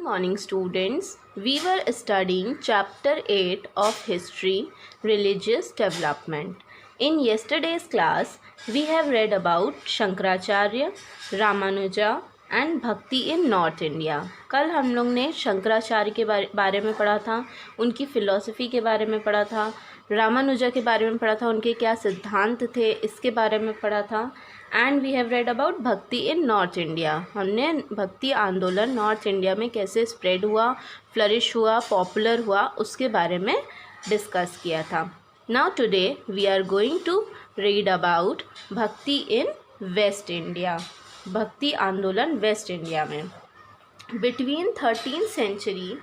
Morning students, we were studying chapter 8 of History, Religious Development. In yesterday's class, we have read about Shankaracharya, Ramanuja and Bhakti in North India. कल हम लोग ने शंकराचार्य के बारे में पढ़ा था, उनकी फ़िलॉसफ़ी के बारे में पढ़ा था, रामानुजा के बारे में पढ़ा था, उनके क्या सिद्धांत थे इसके बारे में पढ़ा था. And we have read about bhakti in north India. हमने भक्ति आंदोलन नॉर्थ इंडिया में कैसे स्प्रेड हुआ, फ्लरिश हुआ, पॉपुलर हुआ, उसके बारे में डिस्कस किया था. Now today we are going to read about bhakti in West India. भक्ति आंदोलन वेस्ट इंडिया में between 13th century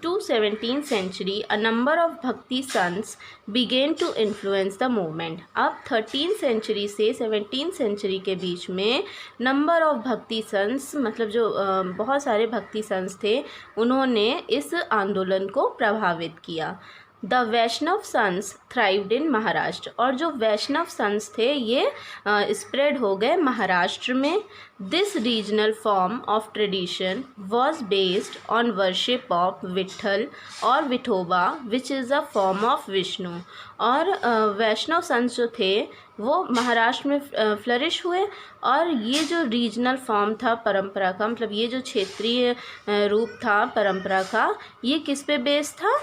to 17th century, a number of Bhakti sons began to influence the movement. अब 13th century से 17th century के बीच में number of भक्ति sons मतलब जो बहुत सारे भक्ति सन्स थे, उन्होंने इस आंदोलन को प्रभावित किया. द वैष्णव सन्स थ्राइव्ड इन महाराष्ट्र. और जो वैष्णव सन्स थे ये स्प्रेड हो गए महाराष्ट्र में. This regional form of tradition was based on worship of Vitthal और Vithoba which is a form of Vishnu. और वैष्णव सन्स जो थे वो महाराष्ट्र में फ्लरिश हुए. और ये जो रीजनल फॉर्म था परंपरा का, मतलब ये जो क्षेत्रीय रूप था परंपरा का, ये किस पे बेस्ड था?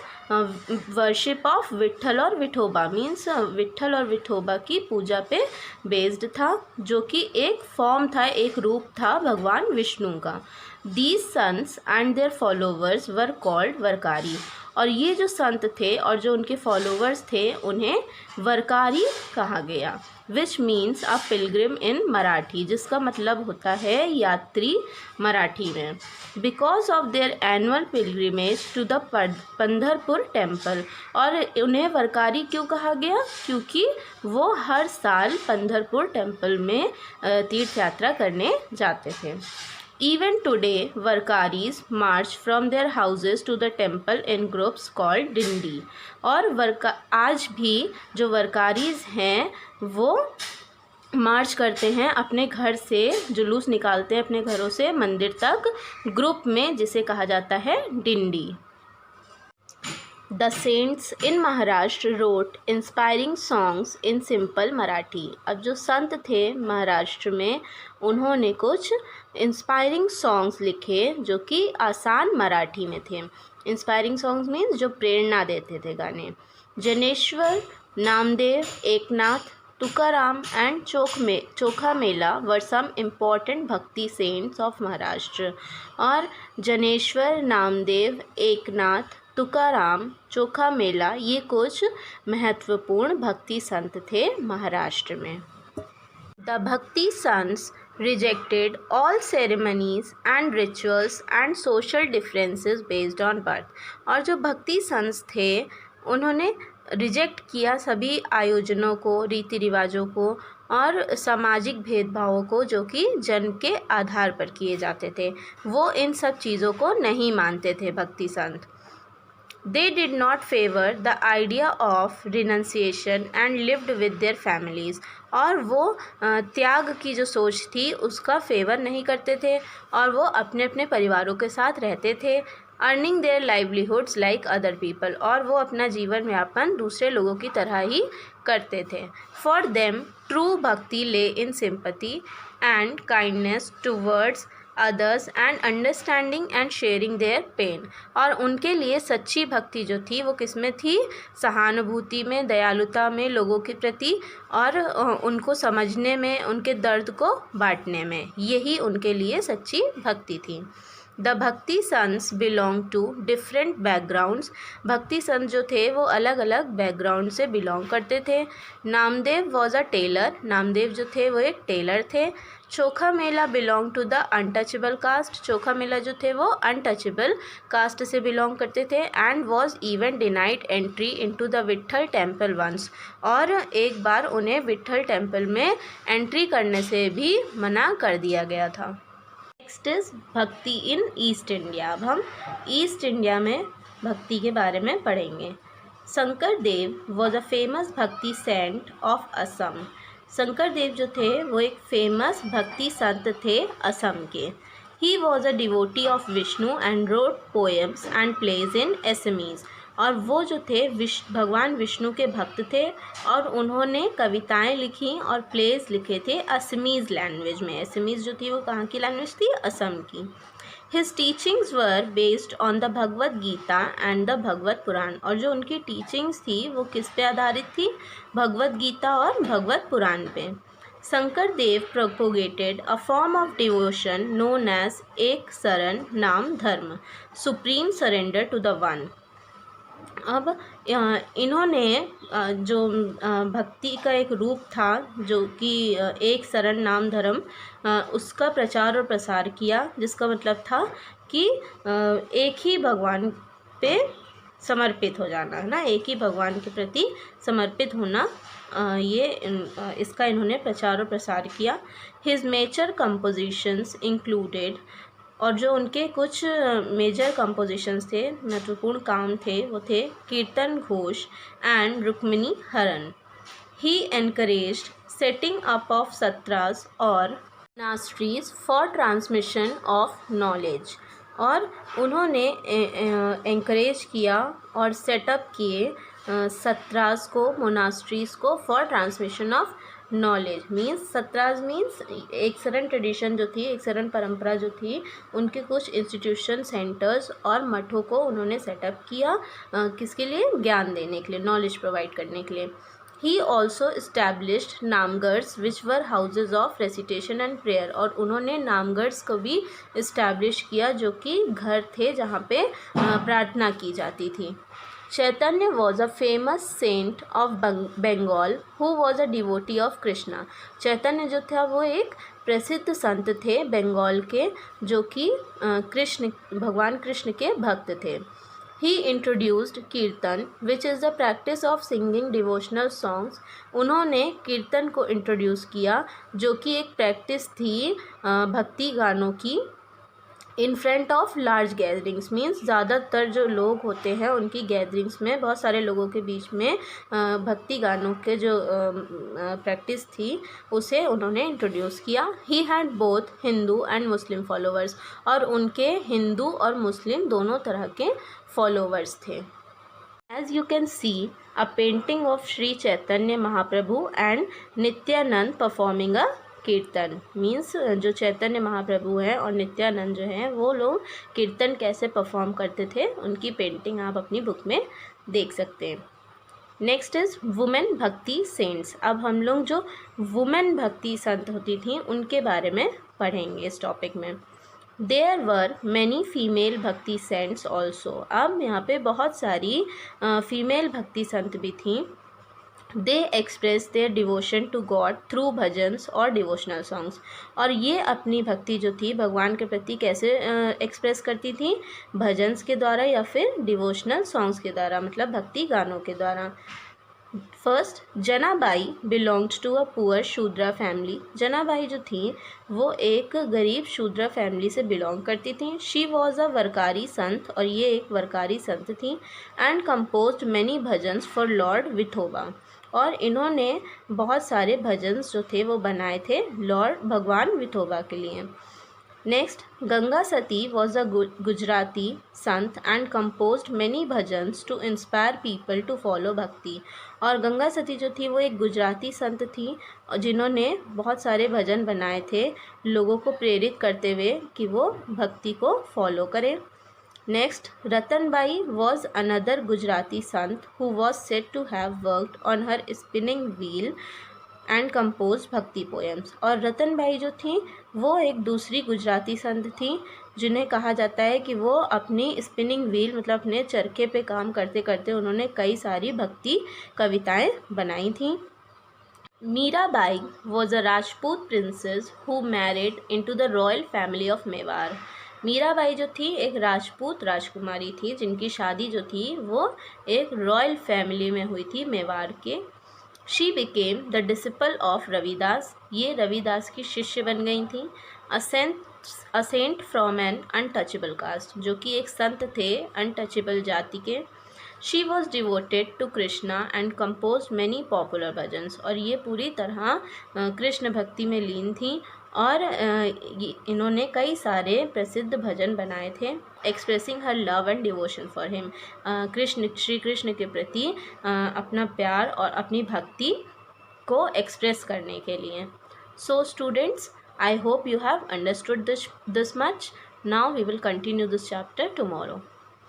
वर्शिप ऑफ विट्ठल और विठोबा, मीन्स विट्ठल और विठोबा की पूजा पे बेस्ड था, जो कि एक फॉर्म था, एक रूप था भगवान विष्णु का. These saints and their followers were called Warkari. और ये जो संत थे और जो उनके फॉलोवर्स थे उन्हें वरकारी कहा गया. Which means a pilgrim in Marathi, जिसका मतलब होता है यात्री मराठी में. Because of their annual pilgrimage to the Pandharpur temple. और उन्हें वरकारी क्यों कहा गया? क्योंकि वो हर साल पंढरपुर टेम्पल में तीर्थ यात्रा करने जाते थे. Even today, Varkaris march from their houses to the temple in groups called Dindi. और आज भी जो वरकारीज हैं वो मार्च करते हैं अपने घर से, जुलूस निकालते हैं अपने घरों से मंदिर तक ग्रुप में, जिसे कहा जाता है Dindi. The saints in Maharashtra wrote inspiring songs in simple Marathi. अब जो संत थे महाराष्ट्र में उन्होंने कुछ इंस्पायरिंग सॉन्ग्स लिखे जो कि आसान मराठी में थे. इंस्पायरिंग सॉन्ग्स मीन्स जो प्रेरणा देते थे गाने. Jnaneshwar, Namdev, Eknath, Tukaram and Chokha Mela were some important bhakti saints of Maharashtra. और जनेश्वर, नामदेव, एकनाथ, तुकाराम, चोखा मेला ये कुछ महत्वपूर्ण भक्ति संत थे महाराष्ट्र में. The bhakti sons rejected all ceremonies and rituals and social differences based on birth. और जो भक्ति संस थे उन्होंने रिजेक्ट किया सभी आयोजनों को, रीति रिवाजों को और सामाजिक भेदभावों को जो कि जन्म के आधार पर किए जाते थे. वो इन सब चीज़ों को नहीं मानते थे भक्ति संत. They did not favor the idea of renunciation and lived with their families. और वो त्याग की जो सोच थी उसका फेवर नहीं करते थे और वो अपने अपने परिवारों के साथ रहते थे. Earning there livelihoods like other people. और वो अपना जीवन यापन दूसरे लोगों की तरह ही करते थे. For them true bhakti lay in sympathy and kindness towards others and understanding and sharing their pain. और उनके लिए सच्ची भक्ति जो थी वो किस में थी? सहानुभूति में, दयालुता में लोगों के प्रति और उनको समझने में, उनके दर्द को बांटने में. यही उनके लिए सच्ची भक्ति थी. The bhakti saints belong to different backgrounds. भक्ति संत जो थे वो अलग अलग बैकग्राउंड से बिलोंग करते थे. Namdev was a tailor. Namdev जो थे वो एक टेलर थे. Chokha Mela belong to the untouchable caste. Chokha Mela जो थे वो अनटचेबल कास्ट से बिलोंग करते थे. And was even denied entry into the Vitthal temple once. और एक बार उन्हें विट्ठल टेम्पल में एंट्री करने से भी मना कर दिया गया था. नेक्स्ट इज भक्ति इन ईस्ट इंडिया. अब हम ईस्ट इंडिया में भक्ति के बारे में पढ़ेंगे. शंकर देव वॉज अ फेमस भक्ति सेंट ऑफ असम. शंकर देव जो थे वो एक फेमस भक्ति संत थे असम के. He was a devotee of Vishnu and wrote poems and plays in Assamese. और वो जो थे भगवान विष्णु के भक्त थे और उन्होंने कविताएं लिखी और प्लेज लिखे थे असमीज़ लैंग्वेज में। असमीज़ जो थी वो कहाँ की लैंग्वेज थी? असम की। His teachings were based on the Bhagavad Gita and the भगवत पुराण। और जो उनकी टीचिंग्स थी वो किस पे आधारित थी? भगवद गीता और भगवत पुराण पे। Shankar Dev propagated a form of devotion known as Ek Sharan Naam Dharma, supreme surrender to the one. अब इन्होंने जो भक्ति का एक रूप था जो कि एक शरण नाम धर्म, उसका प्रचार और प्रसार किया, जिसका मतलब था कि एक ही भगवान पे समर्पित हो जाना, है ना, एक ही भगवान के प्रति समर्पित होना, इसका इन्होंने प्रचार और प्रसार किया। हिज मेजर कंपोजिशंस इंक्लूडेड, और जो उनके कुछ मेजर कंपोजिशंस थे, महत्वपूर्ण काम थे, वो थे कीर्तन Ghosh and Rukmini Haran. He encouraged setting up of satras और monasteries for transmission of knowledge. और उन्होंने एनकरेज किया और सेटअप किए सत्रास को, मोनास्ट्रीज को, for transmission of knowledge. Means satras means Ek Sharan tradition जो थी, एक शरण परंपरा जो थी, उनके कुछ इंस्टीट्यूशन, सेंटर्स और मठों को उन्होंने सेटअप किया, किसके लिए? ज्ञान देने के लिए, नॉलेज प्रोवाइड करने के लिए। He also established namghars which were houses of recitation and prayer. और उन्होंने नामगढ़s को भी इस्टेब्लिश किया जो कि घर थे जहाँ पे प्रार्थना की जाती थी। Chaitanya was a famous saint of Bengal who was a devotee of Krishna. Chaitanya जो था वो एक प्रसिद्ध संत थे बंगाल के, जो कि भगवान कृष्ण के भक्त थे। ही इंट्रोड्यूस्ड कीर्तन which is the practice of singing devotional songs. उन्होंने कीर्तन को इंट्रोड्यूस किया जो कि एक प्रैक्टिस थी भक्ति गानों की, in front of large gatherings. Means ज़्यादातर जो लोग होते हैं उनकी गैदरिंग्स में, बहुत सारे लोगों के बीच में भक्ति गानों के जो प्रैक्टिस थी उसे उन्होंने इंट्रोड्यूस किया। He had both Hindu and Muslim followers. और उनके हिंदू और मुस्लिम दोनों तरह के फॉलोअर्स थे। As you can see a painting of Shri Chaitanya Mahaprabhu and Nityananda performing a kirtan. Means जो चैतन्य महाप्रभु हैं और नित्यानंद जो हैं वो लोग कीर्तन कैसे परफॉर्म करते थे, उनकी पेंटिंग आप अपनी बुक में देख सकते हैं। नेक्स्ट इज़ वुमेन भक्ति सेंट्स। अब हम लोग जो वुमेन भक्ति संत होती थी उनके बारे में पढ़ेंगे इस टॉपिक में। देयर वर मैनी फीमेल भक्ति सेंट्स ऑल्सो। अब यहाँ पे बहुत सारी फीमेल भक्ति संत भी थीं। They express their devotion to God through bhajans और डिवोशनल सॉन्ग्स। और ये अपनी भक्ति जो थी भगवान के प्रति कैसे एक्सप्रेस करती थी? भजन्स के द्वारा या फिर डिवोशनल सॉन्ग्स के द्वारा, मतलब भक्ति गानों के द्वारा। First, Janabai belonged to a poor Shudra family. Janabai जो थी वो एक गरीब शूद्रा फैमिली से बिलोंग करती थी। शी वॉज अ वरकारी संत, और ये एक वरकारी संत थी। And composed many bhajans for Lord Vithoba. और इन्होंने बहुत सारे भजन्स जो थे वो बनाए थे लॉर्ड भगवान विठोबा के लिए। Next, Ganga Sati was a Gujarati sant and composed many bhajans to inspire people to follow bhakti. और गंगा सती जो थी वो एक गुजराती संत थी और जिन्होंने बहुत सारे भजन बनाए थे लोगों को प्रेरित करते हुए कि वो भक्ति को फॉलो करें। Next, Ratanbai was another Gujarati sant who was said to have worked on her spinning wheel and compose bhakti poems. और रतनबाई जो थी वो एक दूसरी गुजराती संत थी जिन्हें कहा जाता है कि वो अपनी स्पिनिंग व्हील, मतलब अपने चरखे पे काम करते करते उन्होंने कई सारी भक्ति कविताएं बनाई थीं। Mirabai was a Rajput princess who married into the royal family of Mewar. Mirabai जो थी एक राजपूत राजकुमारी थी जिनकी शादी जो थी वो एक रॉयल फैमिली में हुई थी मेवाड़ के। She became the disciple of Ravidas. ये रविदास की शिष्य बन गई थी। A saint from an untouchable caste, जो कि एक संत थे अनटचेबल जाति के। She was devoted to Krishna and compose many popular bhajans. और ये पूरी तरह कृष्ण भक्ति में लीन थी और इन्होंने कई सारे प्रसिद्ध भजन बनाए थे expressing her love and devotion for him, Shri Krishna के प्रति अपना प्यार और अपनी भक्ति को एक्सप्रेस करने के लिए. So students, I hope you have understood this much. Now we will continue this chapter tomorrow.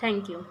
Thank you.